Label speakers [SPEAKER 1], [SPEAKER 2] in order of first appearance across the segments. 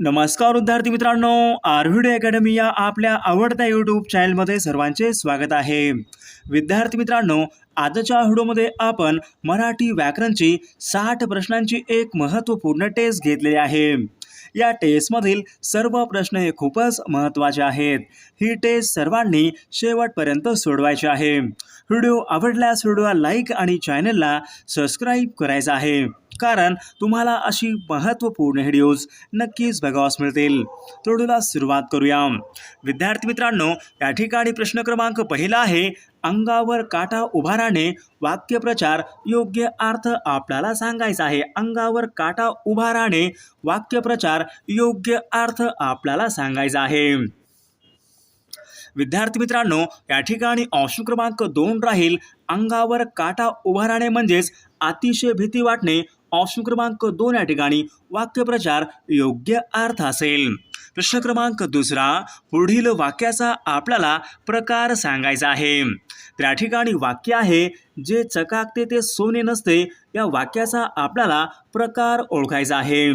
[SPEAKER 1] नमस्कार विद्यार्थी मित्रांनो, आर्व्हिड अकॅडमी या आपल्या आवडत्या यूट्यूब चॅनलमध्ये सर्वांचे स्वागत आहे. विद्यार्थी मित्रांनो, आजच्या व्हिडिओमध्ये आपण मराठी व्याकरणची 60 प्रश्नांची एक महत्त्वपूर्ण टेस्ट घेतलेली आहे. या टेस्टमधील सर्व प्रश्न हे खूपच महत्त्वाचे आहेत. ही टेस्ट सर्वांनी शेवटपर्यंत सोडवायची आहे. व्हिडिओ आवडल्यास व्हिडिओला लाईक आणि चॅनलला सबस्क्राईब करायचं आहे, कारण तुम्हाला अशी महत्त्वपूर्ण व्हिडिओज नक्कीच बघावयास मिळतील. व्हिडिओला सुरुवात करूया. विद्यार्थी मित्रांनो, या ठिकाणी प्रश्न क्रमांक पहिला आहे, अंगावर काटा उभा राहणे वाक्यप्रचार योग्य अर्थ आपल्याला सांगायचा आहे. अंगावर काटा उभा राहणे वाक्यप्रचार योग्य अर्थ आपल्याला सांगायचा आहे. विद्यार्थी मित्रांनो, या ठिकाणी ऑप्शन क्रमांक 2 राहील, अंगावर काटा उभा राहणे म्हणजेच अतिशय भीती वाटणे. ऑप्शन क्रमांक 2 या ठिकाणी वाक्यप्रचार योग्य अर्थ असेल. प्रश्न क्रमांक 2, पुढील वाक्याचा आपल्याला प्रकार सांगायचा आहे. तर या ठिकाणी वाक्य आहे, जे चकाकते ते सोने नसते. या वाक्याचा आपल्याला प्रकार ओळखायचा आहे.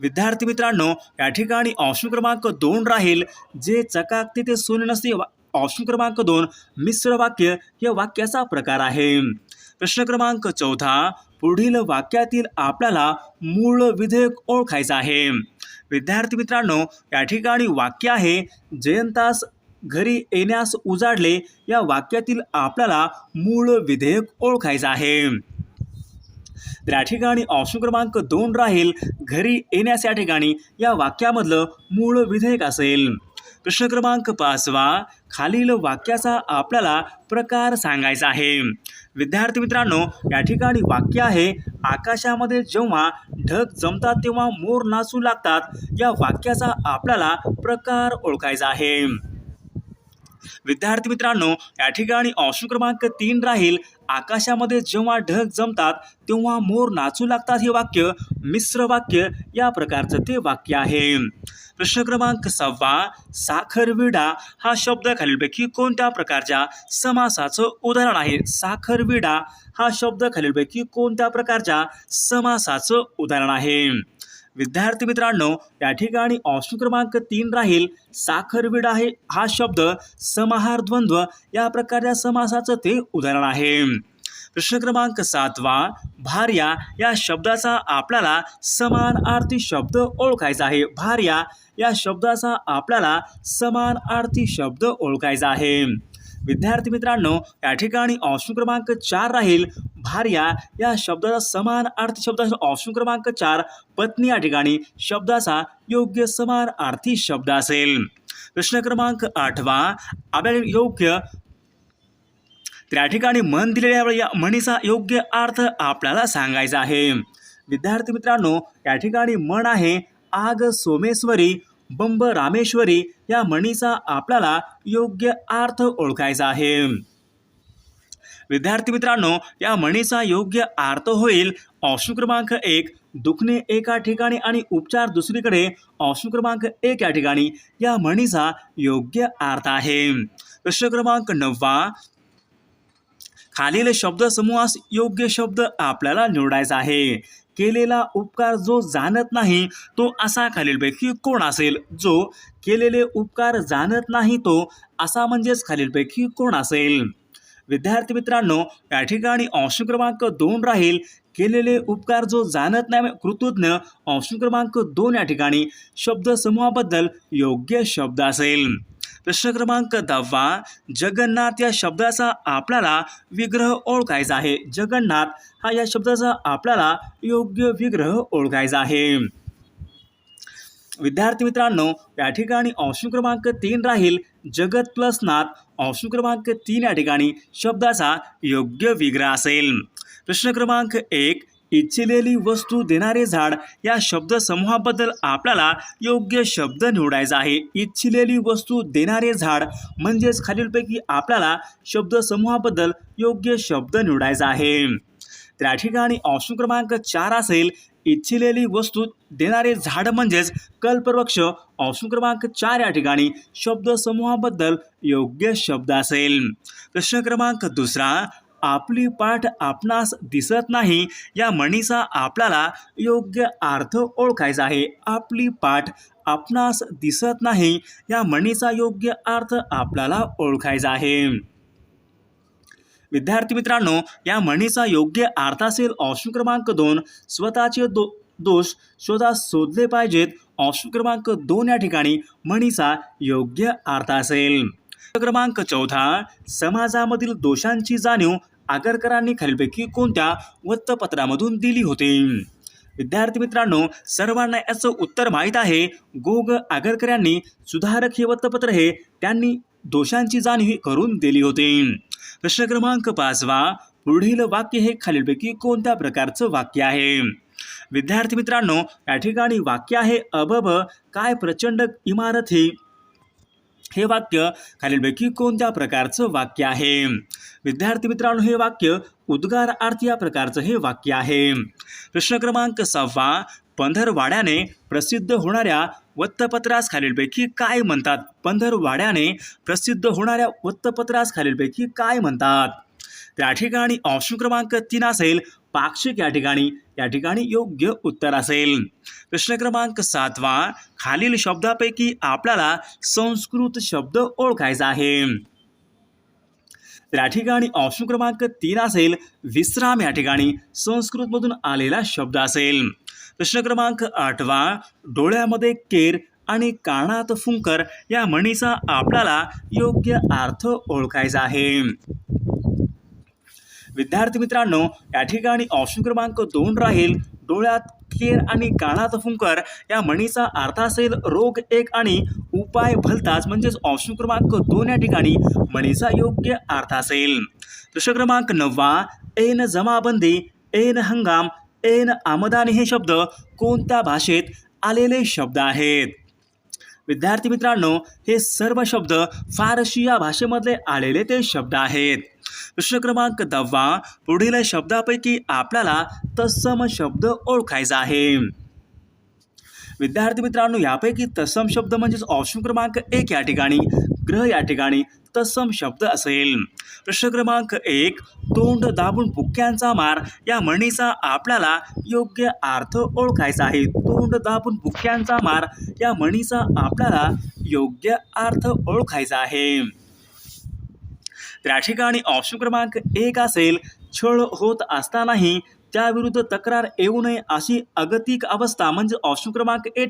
[SPEAKER 1] विद्यार्थी मित्रांनो, या ठिकाणी ऑप्शन क्रमांक 2 राहील, जे चकाकते ते सोने नसते. ऑप्शन क्रमांक 2 मिश्र वाक्य या वाक्याचा प्रकार आहे. प्रश्न क्रमांक 4, पुढील वाक्यातील आपल्याला मूळ विधेयक ओळखायचं आहे. विद्यार्थी मित्रांनो, या ठिकाणी वाक्य आहे, जयंतास घरी येण्यास उजाडले. या वाक्यातील आपल्याला मूळ विधेयक ओळखायचं आहे. तर या ठिकाणी ऑप्शन क्रमांक 2 राहील, घरी येण्यास या ठिकाणी या वाक्यामधलं मूळ विधेयक असेल. प्रश्न क्रमांक 5, खालील वाक्याचा आपल्याला प्रकार सांगायचा आहे. विद्यार्थी मित्रांनो, या ठिकाणी वाक्य आहे, आकाशामध्ये जेव्हा ढग जमतात तेव्हा मोर नाचू लागतात. या वाक्याचा आपल्याला प्रकार ओळखायचा आहे. विद्यार्थी मित्रांनो, या ठिकाणी ऑप्शन क्रमांक 3 राहील, आकाशामध्ये जेव्हा ढग जमतात तेव्हा मोर नाचू लागतात. हे वाक्य मिश्र वाक्य या प्रकारचं ते वाक्य आहे. प्रश्न क्रमांक 6, साखरविडा हा शब्द खालीलपैकी कोणत्या प्रकारच्या समासाचं उदाहरण आहे. साखरविडा हा शब्द खालीलपैकी कोणत्या प्रकारच्या समासाचं उदाहरण आहे. विद्यार्थी मित्रांनो, या ठिकाणी ऑप्शन क्रमांक 3 राहील, साखरविडा आहे हा शब्द समाहार द्वंद्व या प्रकारच्या समासाचं ते उदाहरण आहे. प्रश्न क्रमांक 7, भार्या या शब्दाचा आपल्याला समानार्थी शब्द ओळखायचा आहे. भार्या या शब्दाचा आपल्याला समानार्थी शब्द ओळखायचा आहे. विद्यार्थी मित्रांनो, या ठिकाणी ऑप्शन क्रमांक 4 राहील, भार्या या शब्दाचा समानार्थी शब्द. ऑप्शन क्रमांक 4 पत्नी या ठिकाणी शब्दाचा योग्य समानार्थी शब्द असेल. प्रश्न क्रमांक 8, आपल्याला योग्य. तर या ठिकाणी मन दिलेल्या या म्हणीचा योग्य अर्थ आपल्याला सांगायचा आहे. विद्यार्थी मित्रांनो, या ठिकाणी मन आहे, आग सोमेश्वरी बंब रामेश्वरी. या म्हणीचा आपल्याला योग्य अर्थ ओळखायचा आहे. विद्यार्थी मित्रांनो, या म्हणीचा योग्य अर्थ होईल ऑप्शन क्रमांक 1, दुखणे एका ठिकाणी आणि उपचार दुसरीकडे. ऑप्शन क्रमांक 1 या ठिकाणी या म्हणीचा योग्य अर्थ आहे. प्रश्न क्रमांक 9, खालील शब्दसमूहास योग्य शब्द आपल्याला निवडायचा आहे. केलेला उपकार जो जाणत नाही तो असा खालीलपैकी कोण असेल. जो केलेले उपकार जाणत नाही तो असा म्हणजेच खालीलपैकी कोण असेल. विद्यार्थी मित्रांनो, या ठिकाणी ऑप्शन क्रमांक 2 राहील, केलेले उपकार जो जाणत नाही कृतज्ञ. ऑप्शन क्रमांक 2 या ठिकाणी शब्दसमूहाबद्दल योग्य शब्द असेल. प्रश्न क्रमांक 10, जगन्नाथ या शब्दाचा आपल्याला विग्रह ओळखायचा आहे. जगन्नाथ हा या शब्दाचा आपल्याला योग्य विग्रह ओळखायचा आहे. विद्यार्थी मित्रांनो, या ठिकाणी ऑप्शन क्रमांक 3 राहील, जगत प्लस नाथ. ऑप्शन क्रमांक 3 या ठिकाणी शब्दाचा योग्य विग्रह असेल. प्रश्न क्रमांक 1, इच्छिलेली वस्तू देणारे झाड या शब्दसमूहाबद्दल आपल्याला योग्य शब्द निवडायचा आहे. इच्छिलेली वस्तू देणारे झाड म्हणजेच खालीलपैकी आपल्याला शब्दसमूहाबद्दल योग्य शब्द निवडायचा आहे. तर या ठिकाणी ऑप्शन क्रमांक 4 असेल, इच्छिलेली वस्तू देणारे झाड म्हणजेच कल्पवृक्ष. ऑप्शन क्रमांक 4 या ठिकाणी शब्दसमूहाबद्दल योग्य शब्द असेल. प्रश्न क्रमांक 2, आपली पाठ आपणास दिसत नाही या म्हणीचा आपल्याला योग्य अर्थ ओळखायचा आहे. आपली पाठ आपणास दिसत नाही या म्हणीचा योग्य अर्थ आपल्याला ओळखायचा आहे. विद्यार्थी मित्रांनो, या म्हणीचा योग्य अर्थ असेल ऑप्शन क्रमांक 2 स्वतःचे दोष शोधले पाहिजेत. ऑप्शन क्रमांक 2 या ठिकाणी म्हणीचा योग्य अर्थ असेल. क्रमांक 4 समाजामधील दोषांची जाणीव आगरकरांनी खालीलपैकी कोणत्या वृत्तपत्रामधून दिली होती? विद्यार्थी मित्रांनो, सर्वांना याचं उत्तर माहीत आहे. गो. ग. आगरकर यांनी सुधारक हे वृत्तपत्र हे त्यांनी दोषांची जाणीव करून दिली होती. प्रश्न क्रमांक 5 पुढील वाक्य हे खालीलपैकी कोणत्या प्रकारचं वाक्य आहे? विद्यार्थी मित्रांनो, या ठिकाणी वाक्य आहे अबब काय प्रचंड इमारत हे वाक्य खालीलपैकी कोणत्या प्रकारचं वाक्य आहे? विद्यार्थी मित्रांनो, हे वाक्य उद्गारार्थी या प्रकारचं हे वाक्य आहे. प्रश्न क्रमांक 6 पंधरवाड्याने प्रसिद्ध होणाऱ्या वृत्तपत्रास खालीलपैकी काय म्हणतात? पंधरवाड्याने प्रसिद्ध होणाऱ्या वृत्तपत्रास खालीलपैकी काय म्हणतात? त्या ठिकाणी ऑप्शन क्रमांक 3 असेल पाक्षिक. या ठिकाणी योग्य उत्तर असेल. प्रश्न क्रमांक 7 खालील शब्दापैकी आपल्याला संस्कृत शब्द ओळखायचा आहे. त्या ठिकाणी ऑप्शन क्रमांक 3 असेल विश्राम. या ठिकाणी संस्कृतमधून आलेला शब्द असेल. प्रश्न क्रमांक 8 डोळ्यामध्ये केर आणि कानात फुंकर या म्हणीचा आपल्याला योग्य अर्थ ओळखायचा आहे. विद्यार्थी मित्रांनो, या ठिकाणी ऑप्शन क्रमांक 2 राहील डोळ्यात केर आणि कानात फुंकर या म्हणीचा अर्थ असेल रोग एक आणि उपाय भलताच. म्हणजेच ऑप्शन क्रमांक 2 या ठिकाणी म्हणीचा योग्य अर्थ असेल. प्रश्न क्रमांक 9 ऐन जमाबंदी, ऐन हंगाम, ऐन आमदानी हे शब्द कोणत्या भाषेत आलेले शब्द आहेत? विद्यार्थी मित्रांनो, हे सर्व शब्द फारसी या भाषेमधले आलेले ते शब्द आहेत. प्रश्न क्रमांक 10 पुढील शब्दापैकी आपल्याला तत्सम शब्द ओळखायचा आहे. विद्यार्थी मित्रांनो, यापैकी तत्सम शब्द म्हणजेच ऑप्शन क्रमांक 1 या ठिकाणी ग्रह या ठिकाणी तत्सम शब्द असेल. प्रश्न क्रमांक 1 तोंड दाबून बुक्क्यांचा मार या म्हणीचा आपल्याला योग्य अर्थ ओळखायचा आहे. तोंड दाबून बुक्क्यांचा मार या म्हणीचा आपल्याला योग्य अर्थ ओळखायचा आहे. त्या ठिकाणी ऑप्शन क्रमांक 1 असेल छळ होत असतानाही त्याविरुद्ध तक्रार येऊ नये अशी अगतिक अवस्था. म्हणजे ऑप्शन क्रमांक ए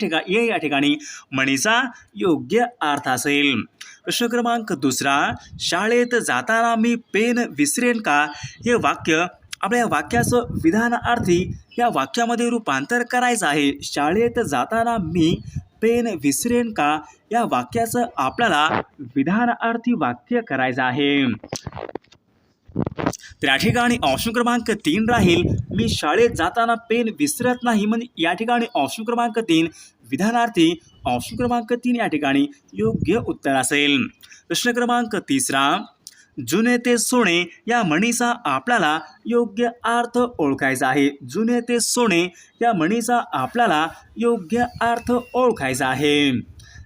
[SPEAKER 1] या ठिकाणी म्हणीचा योग्य अर्थ असेल. प्रश्न क्रमांक 2 शाळेत जाताना मी पेन विसरेन का हे वाक्य आपल्या वाक्याचं विधानार्थी या वाक्यामध्ये रूपांतर करायचं आहे. शाळेत जाताना मी पेन विसरेन का या वाक्याचं आपल्याला विधानार्थी वाक्य करायचं आहे. त्या ठिकाणी ऑप्शन क्रमांक 3 राहील मी शाळेत जाताना पेन विसरत नाही. म्हणजे या ठिकाणी ऑप्शन क्रमांक 3 विधानार्थी ऑप्शन क्रमांक 3 या ठिकाणी योग्य उत्तर असेल. प्रश्न क्रमांक 3 जुने ते सोने या म्हणीचा आपल्याला योग्य अर्थ ओळखायचा आहे. जुने ते सोने या म्हणीचा आपल्याला योग्य अर्थ ओळखायचा आहे.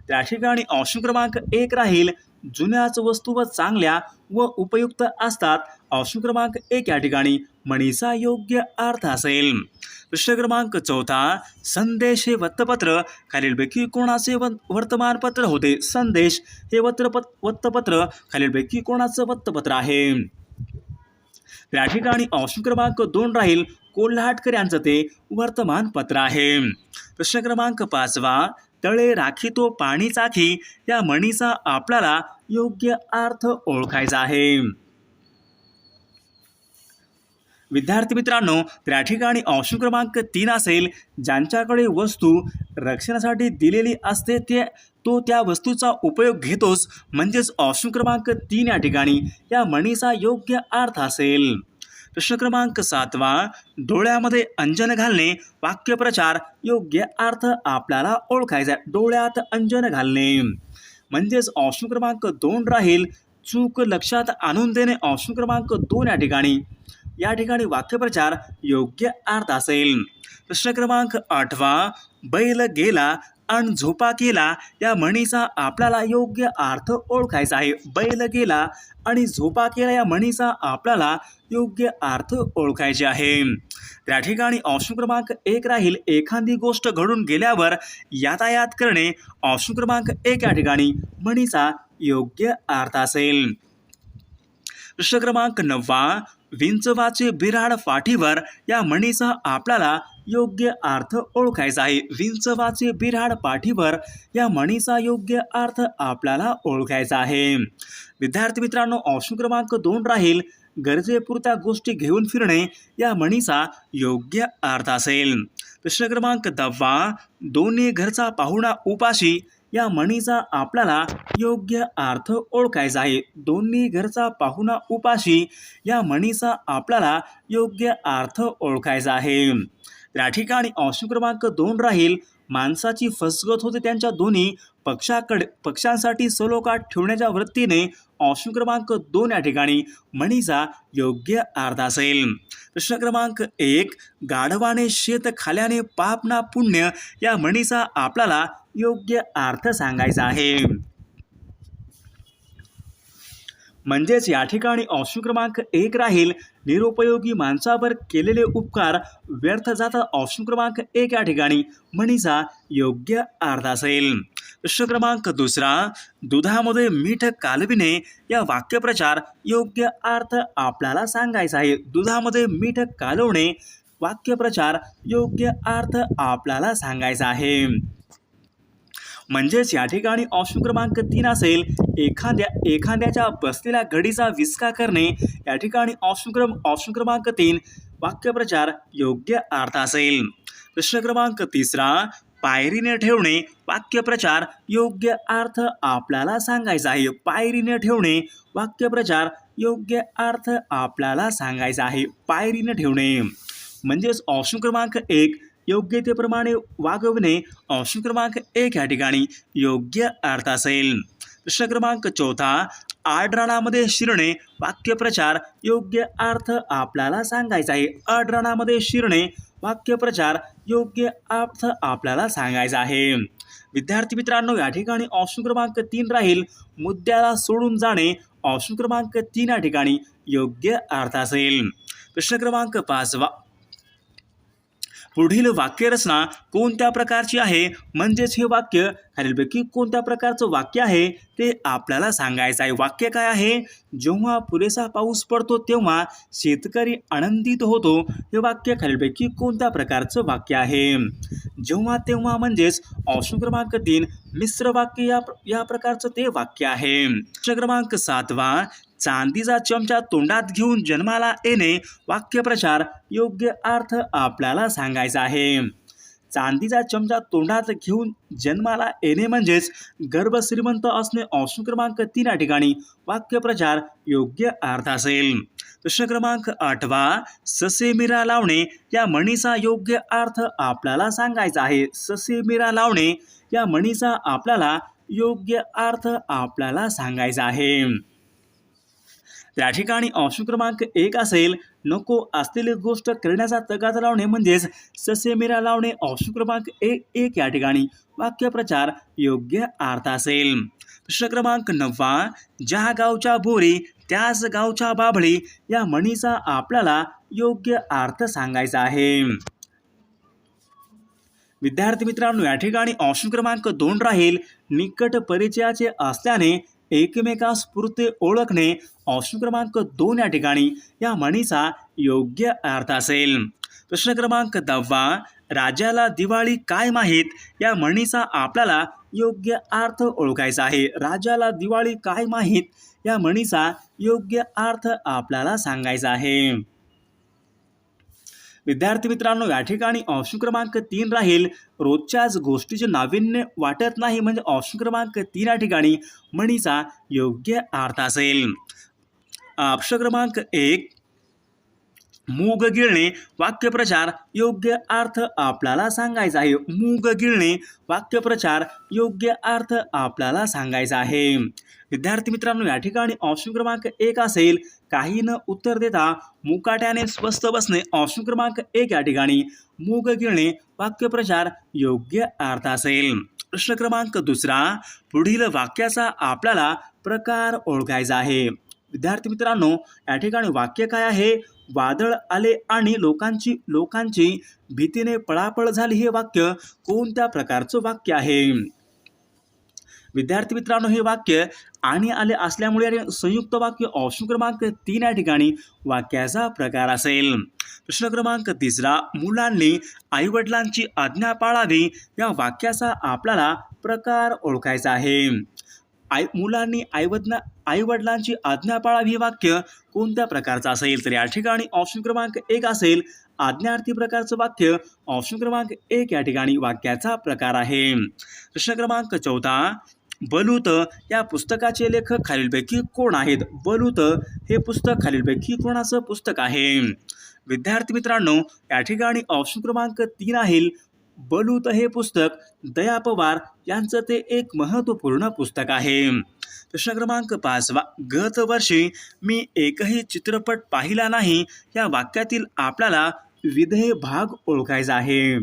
[SPEAKER 1] त्या ठिकाणी ऑप्शन क्रमांक 1 राहील जुन्याच वस्तू व चांगल्या व उपयुक्त असतात. ऑप्शन क्रमांक 1 या ठिकाणी म्हणीचा योग्य अर्थ असेल. प्रश्न क्रमांक 4 संदेश हे वृत्तपत्र खालीलपैकी कोणाचे वर्तमानपत्र होते? संदेश हे वृत्तपत्र खालीलपैकी कोणाचं वृत्तपत्र आहे? त्या ठिकाणी ऑप्शन क्रमांक 2 राहील कोल्हाटकर यांचं ते वर्तमानपत्र आहे. प्रश्न क्रमांक 5 तळे राखी तो पाणी चाखी या म्हणीचा आपल्याला योग्य अर्थ ओळखायचा आहे. विद्यार्थी मित्रांनो, त्या ठिकाणी ऑप्शन क्रमांक 3 असेल ज्यांच्याकडे वस्तू रक्षणासाठी दिलेली असते तो त्या वस्तूचा उपयोग घेतोच. म्हणजेच ऑप्शन क्रमांक 3 या ठिकाणी या म्हणीचा योग्य अर्थ असेल. प्रश्न क्रमांक 7 डोळ्यामध्ये अंजन घालणे वाक्यप्रचार योग्य अर्थ आपल्याला ओळखायचा. डोळ्यात अंजन घालणे म्हणजेच ऑप्शन क्रमांक 2 राहील चूक लक्षात आणून देणे. ऑप्शन क्रमांक 2 या ठिकाणी वाक्यप्रचार योग्य अर्थ असेल. प्रश्न क्रमांक 8 बैल गेला आणि झोपा केला या म्हणीचा आपल्याला योग्य अर्थ ओळखायचा आहे. बैल गेला आणि झोपा केला या म्हणीचा आपल्याला योग्य अर्थ ओळखायचे आहे. त्या ठिकाणी ऑप्शन क्रमांक 1 राहील एखादी गोष्ट घडून गेल्यावर यातायात करणे. ऑप्शन क्रमांक 1 या ठिकाणी म्हणीचा योग्य अर्थ असेल. प्रश्न क्रमांक 9 विंचवाचे बिऱ्हाड पाठीवर या म्हणीचा आपल्याला योग्य अर्थ ओळखायचा आहे. विंचवाचे बिऱ्हाड पाठीवर या म्हणीचा योग्य अर्थ आपल्याला ओळखायचा आहे. विद्यार्थी मित्रांनो, ऑप्शन क्रमांक 2 राहील गरजेपुरत्या गोष्टी घेऊन फिरणे या म्हणीचा योग्य अर्थ असेल. प्रश्न क्रमांक 10 दोन्ही घरचा पाहुणा उपाशी या म्हणीचा आपल्याला योग्य अर्थ ओळखायचा आहे. दोन्ही घरचा पाहुणा उपाशी या म्हणीचा आपल्याला योग्य अर्थ ओळखायचा आहे. त्या ठिकाणी ऑप्शन क्रमांक 2 राहील माणसाची फसगत होते त्यांच्या दोन्ही पक्षांसाठी सलोखा ठेवण्याच्या वृत्तीने. ऑप्शन क्रमांक 2 या ठिकाणी म्हणीचा योग्य अर्थ असेल. प्रश्न क्रमांक 1 गाढवाने शेत खाल्याने पाप ना पुण्य या म्हणीचा आपल्याला योग्य अर्थ सांगायचा आहे. म्हणजेच या ठिकाणी ऑप्शन क्रमांक 1 राहील निरुपयोगी माणसावर केलेले उपकार व्यर्थ जातात. ऑप्शन क्रमांक 1 या ठिकाणी म्हणीचा योग्य अर्थ असेल. प्रश्न क्रमांक 2 दुधामध्ये मीठ कालविणे या वाक्यप्रचार योग्य अर्थ आपल्याला सांगायचा आहे. दुधामध्ये मीठ कालवणे वाक्यप्रचार योग्य अर्थ आपल्याला सांगायचा आहे. म्हणजेच या ठिकाणी ऑप्शन क्रमांक 3 असेल एखाद्याच्या बसलेल्या घडीचा विस्का करणे. या ठिकाणी ऑप्शन क्रमांक 3 वाक्यप्रचार योग्य अर्थ असेल. प्रश्न क्रमांक 3 पायरीने ठेवणे वाक्यप्रचार योग्य अर्थ आपल्याला सांगायचा आहे. पायरीने ठेवणे वाक्यप्रचार योग्य अर्थ आपल्याला सांगायचा आहे. पायरीने ठेवणे म्हणजेच ऑप्शन क्रमांक 1 योग्यतेप्रमाणे वागवणे. ऑप्शन क्रमांक 1 या ठिकाणी योग्य अर्थ असेल. प्रश्न क्रमांक 4 आडरानामध्ये शिरणे वाक्यप्रचार योग्य अर्थ आपल्याला सांगायचा आहे. आडरानामध्ये शिरणे वाक्यप्रचार योग्य अर्थ आपल्याला सांगायचा आहे. विद्यार्थी मित्रांनो, या ठिकाणी ऑप्शन क्रमांक 3 राहील मुद्द्याला सोडून जाणे. ऑप्शन क्रमांक 3 या ठिकाणी योग्य अर्थ असेल. प्रश्न क्रमांक 5 पुढील वाक्यरचना कोणत्या प्रकारची आहे. म्हणजेच हे वाक्य खालीलपैकी कोणत्या प्रकारचं वाक्य आहे ते आपल्याला सांगायचं आहे. वाक्य काय आहे? जेव्हा पुरेसा पाऊस पडतो तेव्हा शेतकरी आनंदित होतो. हे वाक्य खालीलपैकी कोणत्या प्रकारचं वाक्य आहे? जेव्हा तेव्हा म्हणजेच ऑप्शन क्रमांक 3 मिश्र वाक्य या प्रकारचं ते वाक्य आहे. प्रश्न क्रमांक 7 चांदीचा चमचा तोंडात घेऊन जन्माला येणे वाक्यप्रचार योग्य अर्थ आपल्याला सांगायचा आहे. चांदीचा चमचा तोंडात घेऊन जन्माला येणे म्हणजेच गर्भ श्रीमंत असणे. ऑप्शन क्रमांक 3 या ठिकाणी वाक्यप्रचार योग्य अर्थ असेल. प्रश्न क्रमांक 8 ससे मिरा लावणे या म्हणीचा योग्य अर्थ आपल्याला सांगायचा आहे. ससे मिरा लावणे या म्हणीचा आपल्याला योग्य अर्थ आपल्याला सांगायचा आहे. त्या ठिकाणी ऑप्शन क्रमांक 1 असेल नको असलेली गोष्ट करण्याचा तगादा लावणे म्हणजेच ससे मिरा लावणे. ऑप्शन क्रमांक 1 या ठिकाणी वाक्यप्रचार योग्य अर्थ असेल. प्रश्न क्रमांक 9 ज्या गावच्या बोरी त्याच गावच्या बाभळी या म्हणीचा आपल्याला योग्य अर्थ सांगायचा आहे. विद्यार्थी मित्रांनो, या ठिकाणी ऑप्शन क्रमांक 2 राहील निकट परिचयाचे असल्याने एकमेकास पुरते ओळखणे. ऑप्शन क्रमांक 2 या ठिकाणी या म्हणीचा योग्य अर्थ असेल. प्रश्न क्रमांक 10 राजाला दिवाळी काय माहीत या म्हणीचा आपल्याला योग्य अर्थ ओळखायचा आहे. राजाला दिवाळी काय माहीत या म्हणीचा योग्य अर्थ आपल्याला सांगायचा आहे. विद्यार्थी मित्रांनो, या ठिकाणी ऑप्शन क्रमांक 3 राहील रोजच्याच गोष्टीचे नाविन्य वाटत नाही म्हणजे ऑप्शन क्रमांक 3 या ठिकाणी म्हणीचा योग्य अर्थ असेल. ऑप्शन क्रमांक 1 मूग गिळणे वाक्यप्रचार योग्य अर्थ आपल्याला सांगायचा आहे. मूग गिळणे वाक्यप्रचार योग्य अर्थ आपल्याला सांगायचा आहे. विद्यार्थी मित्रांनो, या ठिकाणी ऑप्शन क्रमांक 1 असेल काही न उत्तर देता मुकाट्याने स्वस्थ बसणे. ऑप्शन क्रमांक 1 या ठिकाणी मूग गिळणे वाक्यप्रचार योग्य अर्थ असेल. प्रश्न क्रमांक दुसरा, पुढील वाक्याचा आपल्याला प्रकार ओळखायचा आहे. विद्यार्थी मित्रांनो, या ठिकाणी वाक्य काय आहे? वादळ आले आणि लोकांची भीतीने पळापळ झाली. हे वाक्य कोणत्या प्रकारचं वाक्य आहे? विद्यार्थी मित्रांनो, हे वाक्य आणि आले असल्यामुळे संयुक्त वाक्य ऑप्शन क्रमांक 3 या ठिकाणी वाक्याचा प्रकार असेल. प्रश्न क्रमांक तिसरा, मुलांनी आईवडिलांची आज्ञा पाळावी. या वाक्याचा आपल्याला प्रकार ओळखायचा आहे. मुलांनी आईवडिलांची आज्ञा पाळावी हे वाक्य कोणत्या प्रकारचं असेल? तर या ठिकाणी ऑप्शन क्रमांक 1 असेल आज्ञार्थी प्रकारचं वाक्य. ऑप्शन क्रमांक 1 या ठिकाणी वाक्याचा प्रकार आहे. प्रश्न क्रमांक चौथा, बलूत या पुस्तकाचे लेखक खालीलपैकी कोण आहेत? बलूत हे पुस्तक खालीलपैकी कोणाचं पुस्तक आहे? विद्यार्थी मित्रांनो, या ठिकाणी ऑप्शन क्रमांक 3 आहे बलूत हे पुस्तक दया पवार यांचं ते एक महत्त्वपूर्ण पुस्तक आहे. प्रश्न क्रमांक 5, गत वर्षी मी एकही चित्रपट पाहिला नाही. या वाक्यातील आपल्याला विधेय भाग ओळखायचा आहे.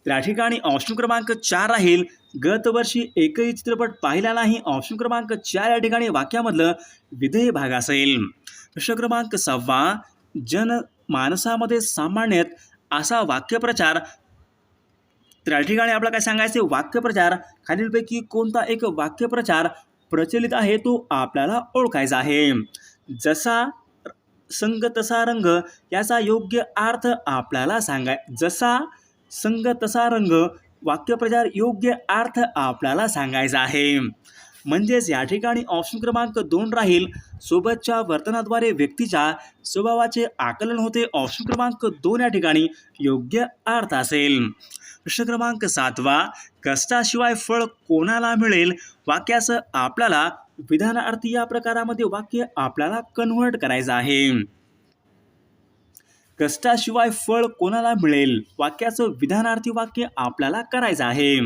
[SPEAKER 1] त्या ठिकाणी ऑप्शन क्रमांक 4 राहील गत वर्षी एकही चित्रपट पाहिला नाही. ऑप्शन क्रमांक 4 या ठिकाणी वाक्यामधलं विधेय भाग असेल. प्रश्न क्रमांक 6, जनमानसामध्ये सामान्यत असा वाक्यप्रचार. त्या ठिकाणी आपल्याला काय सांगायचे? वाक्यप्रचार खालीलपैकी कोणता एक वाक्यप्रचार प्रचलित आहे तो आपल्याला ओळखायचा आहे. जसा संग तसा रंग याचा योग्य अर्थ आपल्याला जसा संग तसा रंग वाक्यप्रचार योग्य अर्थ आपल्याला सांगायचा आहे. म्हणजेच या ठिकाणी ऑप्शन क्रमांक 2 राहील सोबतच्या वर्तनाद्वारे व्यक्तीच्या स्वभावाचे आकलन होते. ऑप्शन क्रमांक 2 या ठिकाणी योग्य अर्थ असेल. प्रश्न क्रमांक 7, कष्टाशिवाय फळ कोणाला मिळेल? वाक्याचं आपल्याला विधानार्थी या प्रकारामध्ये वाक्य आपल्याला कन्व्हर्ट करायचं आहे. कष्टाशिवाय फळ कोणाला मिळेल? वाक्याचं विधानार्थी वाक्य आपल्याला करायचं आहे.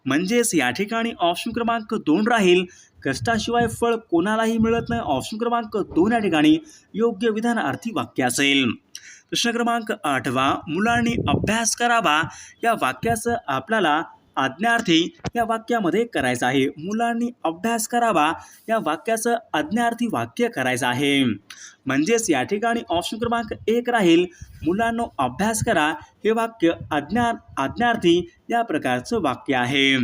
[SPEAKER 1] म्हणजेच या ठिकाणी ऑप्शन क्रमांक 2 राहील कष्टाशिवाय फळ कोणालाही मिळत नाही. ऑप्शन क्रमांक 2 या ठिकाणी योग्य विधानार्थी वाक्य असेल. प्रश्न क्रमांक 8, मुलांनी अभ्यास करावा. या वाक्याचं आपल्याला आज्ञार्थी या वाक्यामध्ये करायचं आहे. मुलांनी अभ्यास करावा या वाक्याचं आज्ञार्थी वाक्य करायचं आहे. म्हणजेच या ठिकाणी ऑप्शन क्रमांक 1 राहील मुलांनो अभ्यास करा हे वाक्य आज्ञार्थी या प्रकारचं वाक्य आहे.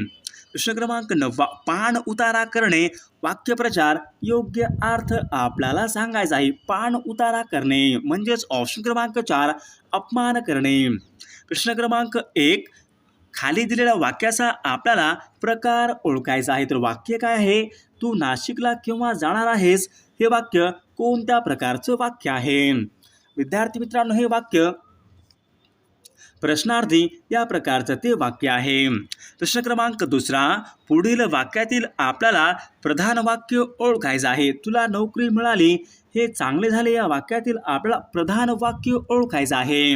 [SPEAKER 1] प्रश्न क्रमांक 9, पान उतारा करणे वाक्यप्रचार योग्य अर्थ आपल्याला सांगायचा आहे. पान उतारा करणे म्हणजेच ऑप्शन क्रमांक 4 अपमान करणे. प्रश्न क्रमांक 1, खाली दिलेल्या वाक्याचा आपल्याला प्रकार ओळखायचा आहे. तर वाक्य काय आहे? तू नाशिकला केव्हा जाणार आहेस? हे वाक्य कोणत्या प्रकारचं वाक्य आहे? विद्यार्थी मित्रांनो, हे वाक्य प्रश्नार्थी या प्रकारचं ते वाक्य आहे. प्रश्न क्रमांक 2, पुढील वाक्यातील आपल्याला प्रधान वाक्य ओळखायचं आहे. तुला नोकरी मिळाली हे चांगले झाले. या वाक्यातील आपल्याला प्रधान वाक्य ओळखायचं आहे.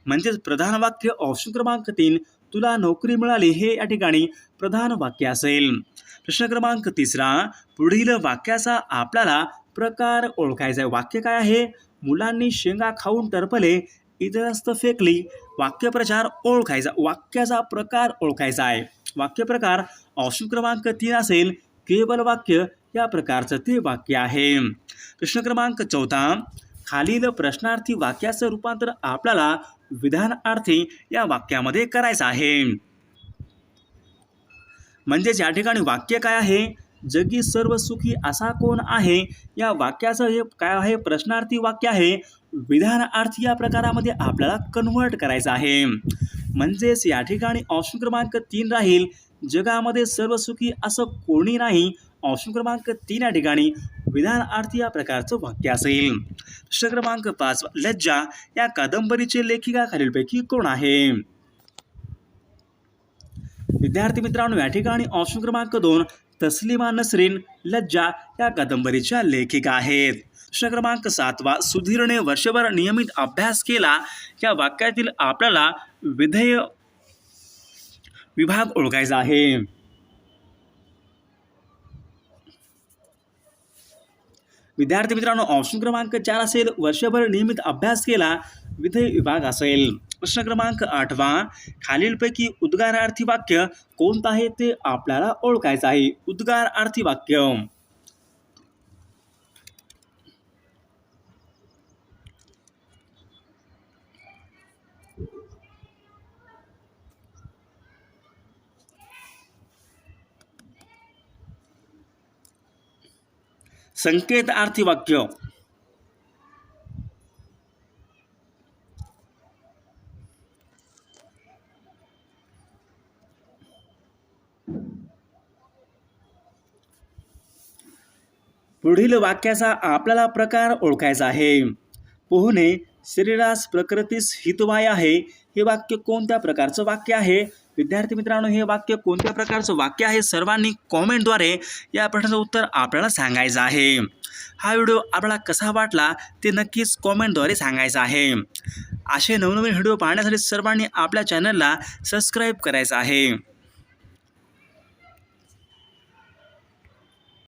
[SPEAKER 1] म्हणजेच प्रधान वाक्य ऑप्शन क्रमांक 3 तुला नोकरी मिळाली हे या ठिकाणी प्रधान वाक्य असेल. प्रश्न क्रमांक 3, पुढील वाक्याचा आपल्याला प्रकार ओळखायचा आहे. वाक्य काय आहे? मुलांनी शेंगा खाऊन टरफले इतरस्त फेकली. वाक्यप्रचार ओळखायचा, वाक्याचा प्रकार ओळखायचा आहे. वाक्यप्रकार ऑप्शन क्रमांक 3 असेल केवल वाक्य या प्रकारचं ते वाक्य आहे. प्रश्न क्रमांक 4, खालील प्रश्नार्थी वाक्याचं रूपांतर आपल्याला विधानार्थी या वाक्यामध्ये करायचं आहे. म्हणजेच या ठिकाणी वाक्य काय आहे? जगी सर्व सुखी असा कोण आहे? या वाक्याचं हे काय आहे? प्रश्नार्थी वाक्य आहे. विधानार्थी या प्रकारामध्ये आपल्याला कन्व्हर्ट करायचं आहे. म्हणजेच या ठिकाणी ऑप्शन क्रमांक 3 राहील जगामध्ये सर्व सुखी असं कोणी नाही. ऑप्शन क्रमांक 3 या ठिकाणी विधानार्थी या प्रकारचं वाक्य असेल. प्रश्न क्रमांक 5, लज्जा या कादंबरीचे लेखिका खालीलपैकी कोण आहे? विद्यार्थी मित्रांनो, या ठिकाणी ऑप्शन क्रमांक 2 तस्लिमा नसरीन लज्जा या कादंबरीच्या लेखिका आहेत. प्रश्न क्रमांक 7, सुधीरने वर्षभर नियमित अभ्यास केला. या वाक्यातील आपल्याला विधेय विभाग ओळखायचा आहे. विद्यार्थी मित्रांनो, ऑप्शन क्रमांक 4 असेल वर्षभर नियमित अभ्यास केला विधेय विभाग असेल. प्रश्न क्रमांक 8वा, खालीलपैकी उद्गारार्थी वाक्य कोणतं आहे ते आपल्याला ओळखायचं आहे. उद्गारार्थी वाक्य. संकेतार्थी वाक्य. पुढील वाक्याचा आपल्याला प्रकार ओळखायचा आहे. पोहणे शरीरास प्रकृतीस हितवाय आहे. हे वाक्य कोणत्या प्रकारचं वाक्य आहे? विद्यार्थी मित्रांनो, हे वाक्य कोणत्या प्रकारचं वाक्य आहे? सर्वांनी कॉमेंटद्वारे या प्रश्नाचं उत्तर आपल्याला सांगायचं आहे. हा व्हिडिओ आपल्याला कसा वाटला ते नक्कीच कॉमेंटद्वारे सांगायचं आहे. असे नवनवीन व्हिडिओ पाहण्यासाठी सर्वांनी आपल्या चॅनलला सबस्क्राईब करायचं आहे.